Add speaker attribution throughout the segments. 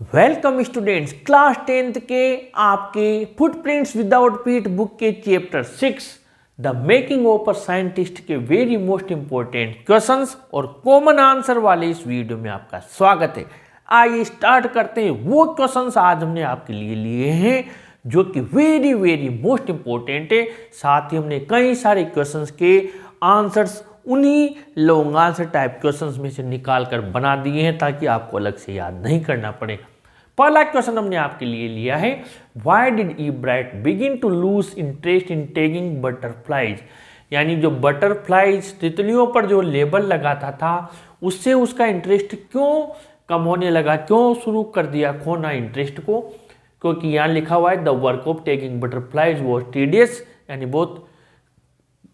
Speaker 1: Welcome students, class 10th के आपके footprints without पीट बुक के chapter 6 the making of a scientist के वेरी मोस्ट इंपॉर्टेंट क्वेश्चंस और कॉमन आंसर वाले इस वीडियो में आपका स्वागत है। आइए स्टार्ट करते हैं। वो क्वेश्चंस आज हमने आपके लिए लिए हैं जो कि वेरी मोस्ट इंपॉर्टेंट है। साथ ही हमने कई सारे क्वेश्चंस के आंसर्स उन्हीं लॉन्ग आंसर टाइप क्वेश्चंस में से निकाल कर बना दिए हैं ताकि आपको अलग से याद नहीं करना पड़े। पहला क्वेश्चन हमने आपके लिए लिया है, why did Ebright begin to lose interest in taking butterflies. यानी जो बटरफ्लाइज तितलियों पर जो लेबल लगाता था उससे उसका इंटरेस्ट क्यों कम होने लगा, क्यों शुरू कर दिया खोना इंटरेस्ट को। क्योंकि यहाँ लिखा हुआ है the work of taking butterflies was tedious, यानी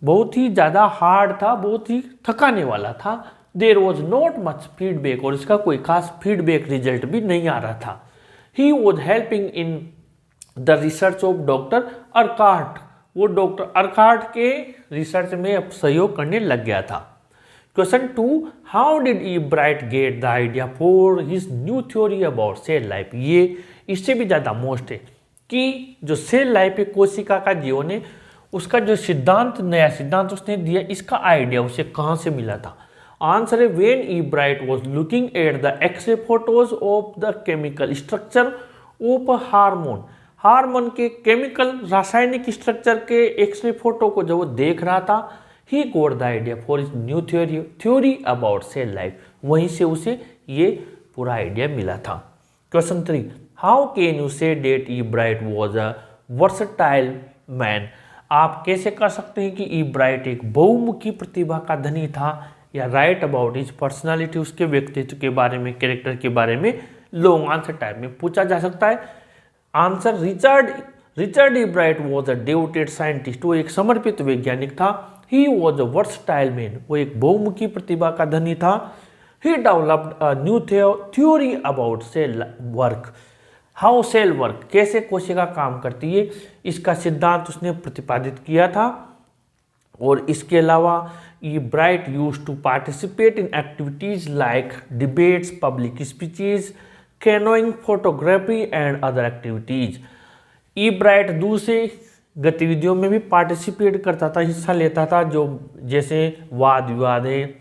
Speaker 1: बहुत ही ज़्यादा हार्ड था, बहुत ही थकाने वाला था। There was not much feedback, और इसका कोई खास फीडबैक रिजल्ट भी नहीं आ रहा था। He was helping in the research of doctor Urquhart, वो डॉक्टर अर्कार्ट के रिसर्च में सहयोग करने लग गया था। Question 2, how did Ebright get the idea for his new theory about cell life. ये इससे भी ज़्यादा मोस्ट है कि जो सेल लाइफ है, कोशिका का जीवन है, उसका जो सिद्धांत, नया सिद्धांत उसने दिया, इसका आइडिया उसे कहाँ से मिला था। आंसर है when Ebright was looking at the x-ray photos of the chemical structure of hormone के केमिकल रासायनिक स्ट्रक्चर के एक्सरे फोटो को जब वो देख रहा था, he got the idea for his new theory about cell life. वहीं से उसे ये पूरा आइडिया मिला था। Question 3, how can you say that Ebright was a versatile man. आप कैसे कह सकते हैं कि ई ब्राइट एक बहुमुखी प्रतिभा का धनी था, या राइट अबाउट हिज पर्सनालिटी, उसके व्यक्तित्व के बारे में, कैरेक्टर के बारे में लॉन्ग आंसर टाइप में पूछा जा सकता है। Answer Richard Ebright was a devoted scientist, वो एक समर्पित वैज्ञानिक था। He was a versatile man, वो एक बहुमुखी प्रतिभा का धनी था। He developed a new theory about cell work, how cell work, कैसे कोशिका काम करती है, इसका सिद्धांत उसने प्रतिपादित किया था। और इसके अलावा Ebright used to participate in activities like debates, public speeches, canoeing, photography and other activities. Ebright दूसरे गतिविधियों में भी पार्टिसिपेट करता था, हिस्सा लेता था, जो जैसे वाद विवाद है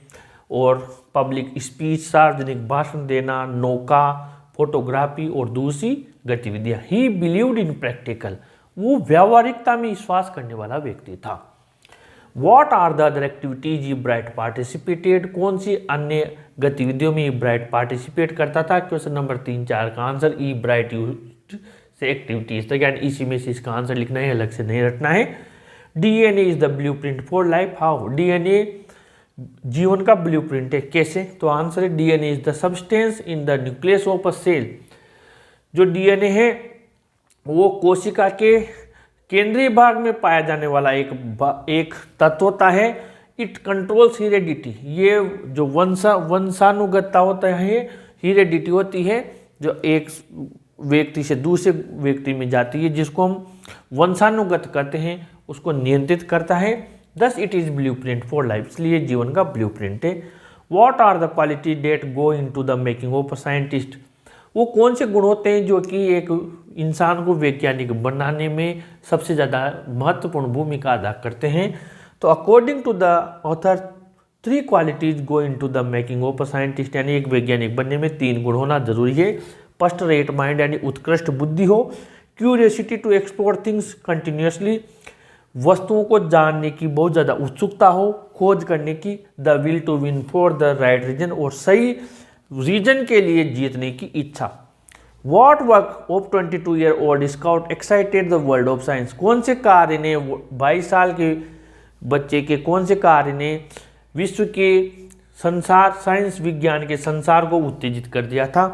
Speaker 1: और पब्लिक स्पीच, सार्वजनिक भाषण देना, नौका, फोटोग्राफी और दूसरी गतिविधियां। ही बिलीव्ड इन प्रैक्टिकल, वो व्यावहारिकता में विश्वास करने वाला व्यक्ति था। What are the other activities Ebright participated, कौन सी अन्य गतिविधियों में ई ब्राइट पार्टिसिपेट करता था। क्वेश्चन नंबर 3, 4 का आंसर ई ब्राइट यूज्ड से एक्टिविटीज, तो यानी इसी में से इसका आंसर लिखना है, अलग से नहीं रटना है। DNA is the blueprint for life, how, DNA जीवन का ब्लूप्रिंट है, कैसे। तो आंसर है DNA is the substance in the nucleus of a cell. जो डीएनए है वो कोशिका के केंद्रीय भाग में पाया जाने वाला एक तत्व होता है। इट कंट्रोल्स हेरिडिटी, ये जो वंशानुगतता होता है, हेरिडिटी होती है जो एक व्यक्ति से दूसरे व्यक्ति में जाती है, जिसको हम वंशानुगत कहते हैं, उसको नियंत्रित करता है। Thus it is blueprint for life, इसलिए जीवन का ब्लूप्रिंट है। What are the quality that go into the making of a scientist, वो कौन से गुण होते हैं जो कि एक इंसान को वैज्ञानिक बनाने में सबसे ज़्यादा महत्वपूर्ण भूमिका अदा करते हैं। तो according to the author 3 qualities go into the making of a scientist, यानी एक वैज्ञानिक बनने में 3 गुण होना जरूरी है। फर्स्ट, रेट माइंड, यानी उत्कृष्ट बुद्धि हो। Curiosity to explore things continuously, वस्तुओं को जानने की बहुत ज़्यादा उत्सुकता हो, खोज करने की। The will to win for the right reason, और सही रीजन के लिए जीतने की इच्छा। What work of 22 year old scout excited the world of science, कौन से कार्य ने 22 साल के बच्चे के कौन से कार्य ने विश्व के संसार, साइंस विज्ञान के संसार को उत्तेजित कर दिया था।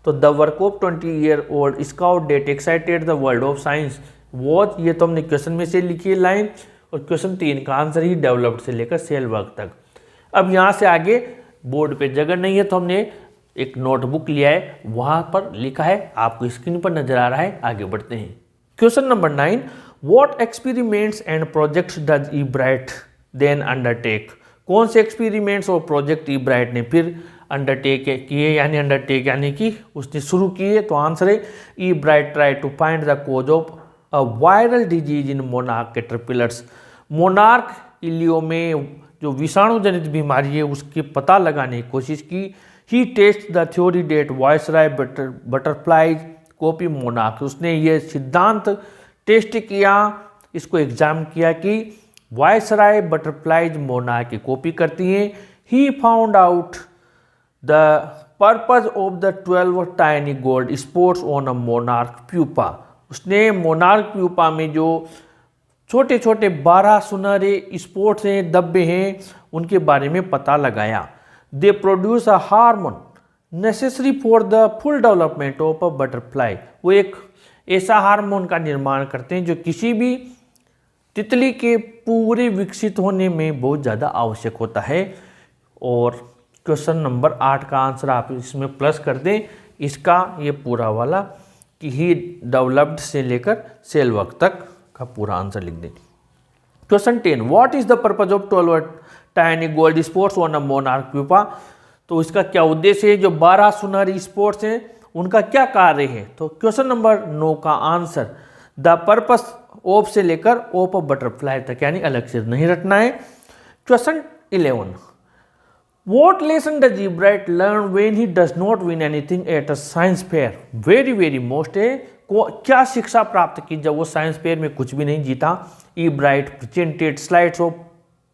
Speaker 1: तो the work of 20 year old scout that excited the world of science watch, ये तो हमने क्वेश्चन में से लिखी है लाइन, और क्वेश्चन 3 का आंसर ही डेवलप्ड से लेकर सेल वर्क तक। अब यहाँ से आगे बोर्ड पे जगह नहीं है तो हमने एक नोटबुक लिया है, वहाँ पर लिखा है, आपको स्क्रीन पर नजर आ रहा है। आगे बढ़ते हैं। Question number 9, what experiments and projects does Ebright then undertake, कौन से एक्सपेरिमेंट्स और प्रोजेक्ट ई ब्राइट ने फिर अंडरटेक किए, यानी अंडरटेक यानी कि उसने शुरू किए, तो आंसर है Ebright try to find the cause of a viral disease in monarch caterpillars. Monarch इलियो में जो विषाणु जनित बीमारी है उसके पता लगाने की कोशिश की। He test the theory that viceroy butterflies copy monarch, उसने ये सिद्धांत टेस्ट किया, इसको एग्जाम किया कि वायसराय बटरफ्लाईज मोनार्क की कॉपी करती हैं। He found out the purpose of the 12 tiny gold spots on a monarch pupa, उसने मोनार्क प्यूपा में जो छोटे छोटे 12 सुनहरे स्पॉट्स हैं, धब्बे हैं, उनके बारे में पता लगाया। They produce a hormone necessary for the full development of a butterfly, वो एक ऐसा हार्मोन का निर्माण करते हैं जो किसी भी तितली के पूरे विकसित होने में बहुत ज़्यादा आवश्यक होता है। और क्वेश्चन नंबर 8 का आंसर आप इसमें प्लस कर दें, इसका ये पूरा वाला कि ही डेवलप्ड से लेकर सेल वर्क तक का पूरा आंसर लिख दें। Question 10, what is the purpose of 12 tiny gold spots on a monarch pupa, तो इसका क्या उद्देश्य है, जो 12 सुनहरी स्पॉट्स हैं उनका क्या कार्य है। तो क्वेश्चन नंबर 9 का आंसर द पर्पस ऑफ से लेकर ऑफ अ बटरफ्लाई तक, यानी अलग से नहीं रटना है। Question 11, what lesson does Ebright learn when he does not win anything at a science fair, very most है, क्या शिक्षा प्राप्त की जब वो साइंस फेयर में कुछ भी नहीं जीता। Ebright presented slides of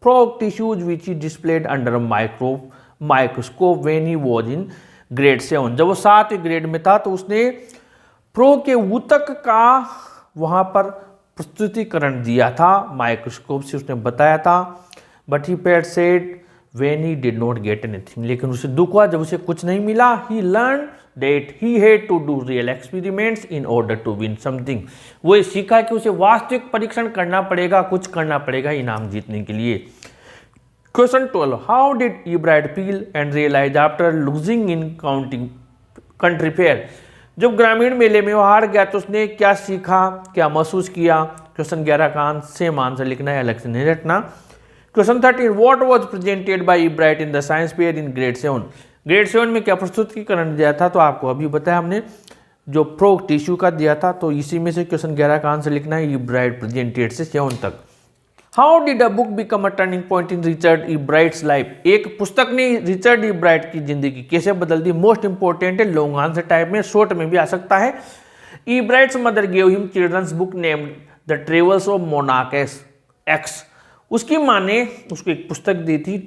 Speaker 1: frog tissues which he displayed under a microscope when he was in grade 7, जब वो 7वीं ग्रेड में था तो उसने फ्रॉग के ऊतक का वहाँ पर प्रस्तुतिकरण दिया था, माइक्रोस्कोप से उसने बताया था। But he paid sad when he did not get anything, लेकिन उसे दुख हुआ जब उसे कुछ नहीं मिला। He learn that he had to do real experiments in order to win something, वो ये सीखा कि उसे वास्तविक परीक्षण करना पड़ेगा, कुछ करना पड़ेगा इनाम जीतने के लिए। Question 12, how did Ebright feel and realise after losing in country fair, जब ग्रामीण मेले में वो हार गया तो उसने क्या सीखा, क्या महसूस किया। क्वेश्चन 11 का सेम आंसर लिखना है, अलग से नहीं रखना। Question 13, what was presented by Ebright in the science fair in grade 7, grade 7 में क्या प्रस्तुतिकरण दिया था, तो आपको अभी बताया हमने जो फ्रॉग टिश्यू का दिया था, तो इसी में से क्वेश्चन 11 का आंसर लिखना है ईब्राइट प्रेजेंटेड से 7 तक। How did a book become a turning point in Richard Ebright's life, एक पुस्तक ने रिचर्ड ईब्राइट की जिंदगी कैसे बदल दी। मोस्ट इंपॉर्टेंट है, लॉन्ग आंसर टाइप में, शॉर्ट में भी आ सकता है। Ebright's mother gave him children's book named the travels of monarch X, उसकी माँ ने उसको एक पुस्तक दी थी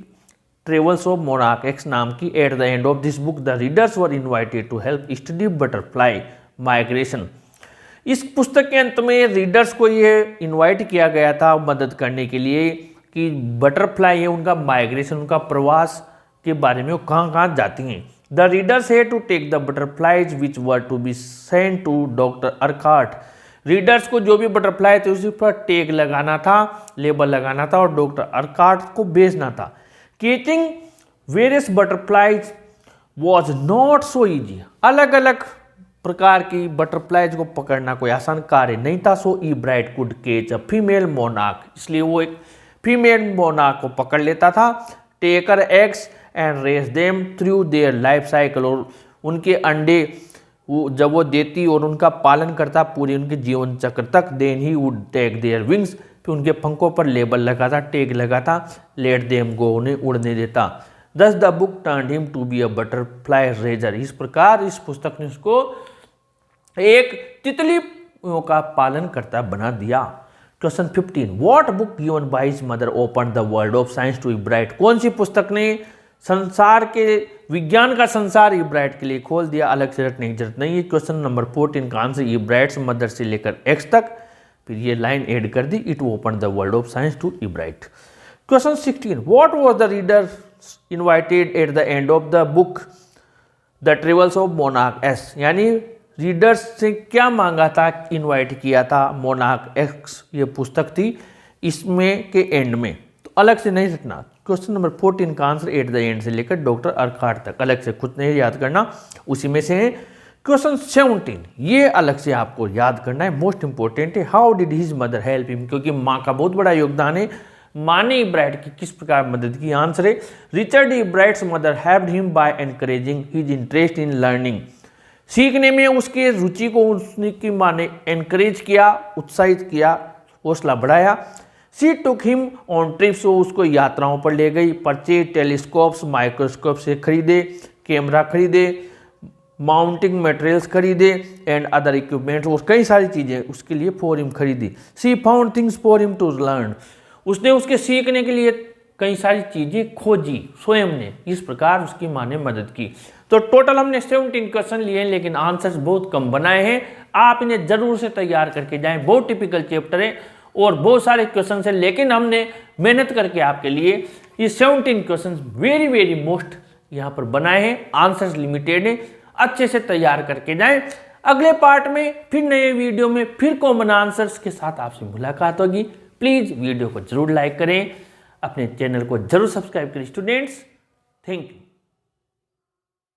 Speaker 1: ट्रेवल्स ऑफ मोनार्क एक्स नाम की। At the end of this book the readers were invited to help study butterfly migration, इस पुस्तक के अंत में रीडर्स को ये इनवाइट किया गया था मदद करने के लिए कि बटरफ्लाई है उनका माइग्रेशन, उनका प्रवास के बारे में वो कहाँ जाती हैं। The readers had to take the butterflies which were to be sent to doctor Urquhart, readers को जो भी बटरफ्लाई थे उसी पर टैग लगाना था, लेबल लगाना था और डॉक्टर अर्काट को भेजना था। Catching various butterflies was not so easy, अलग अलग प्रकार की बटरफ्लाईज को पकड़ना कोई आसान कार्य नहीं था। सो ईब्राइट कुड केच अ फीमेल मोनार्क, इसलिए वो एक फीमेल मोनार्क को पकड़ लेता था। Take their eggs and raise them through their life cycle, और उनके अंडे जब वो देती और उनका पालन करता पूरे उनके जीवन चक्र तक। Then he would take their wings, फिर उनके पंखों पर लेबल लगाता, टैग लगाता। लेट देम गो, उन्हें उड़ने देता। Thus the book turned him to be a butterfly raiser, इस प्रकार इस पुस्तक ने उसको एक तितली का पालन करता बना दिया। Question 15, what book given by his mother open the world of science to Ebright, कौन सी पुस्तक ने संसार के विज्ञान का संसार ईब्राइट के लिए खोल दिया, अलग से रटने की जरूरत नहीं है। क्वेश्चन नंबर 14 का आंसर ईब्राइट्स मदर से लेकर एक्स तक, फिर ये लाइन ऐड कर दी, it open the world of science to Ebright. Question 16, what was the reader invited at the end of the book the travels of monarch S, यानी readers से क्या मांगा था, इनवाइट किया था। मोनार्क एक्स ये पुस्तक थी, इसमें के एंड में, तो अलग से नहीं रखना। क्वेश्चन नंबर 14 का आंसर एट द एंड से लेकर डॉक्टर अर्काट तक, अलग से खुद नहीं याद करना, उसी में से है। क्वेश्चन 17 ये अलग से आपको याद करना है, मोस्ट इंपॉर्टेंट है। How did his mother help him, क्योंकि माँ का बहुत बड़ा योगदान है माँ ने इब्राइट की किस प्रकार मदद की? आंसर है Richard Ebright's mother helped him by encouraging his interest in learning. सीखने में उसके रुचि को उसकी माँ ने एनकरेज किया, उत्साहित किया, हौसला बढ़ाया। She took him on trips, वो उसको यात्राओं पर ले गई। परचेज टेलीस्कोप्स, माइक्रोस्कोप से खरीदे, कैमरा खरीदे, माउंटिंग मटेरियल्स खरीदे एंड अदर इक्विपमेंट्स, और कई सारी चीज़ें उसके लिए फॉर हिम खरीदी। She found things for him to learn, उसने उसके सीखने के लिए कई सारी चीज़ें खोजी स्वयं ने। इस प्रकार उसकी माँ ने मदद की। तो टोटल हमने 17 क्वेश्चन लिए हैं, लेकिन आंसर्स बहुत कम बनाए हैं। आप इन्हें जरूर से तैयार करके जाएं। बहुत टिपिकल चैप्टर है और बहुत सारे क्वेश्चन हैं, लेकिन हमने मेहनत करके आपके लिए ये 17 क्वेश्चन वेरी मोस्ट यहाँ पर बनाए हैं। आंसर्स लिमिटेड है, अच्छे से तैयार करके जाएं। अगले पार्ट में फिर नए वीडियो में फिर कॉमन आंसर्स के साथ आपसे मुलाकात होगी। प्लीज़ वीडियो को जरूर लाइक करें, अपने चैनल को जरूर सब्सक्राइब करें स्टूडेंट्स। Thank you.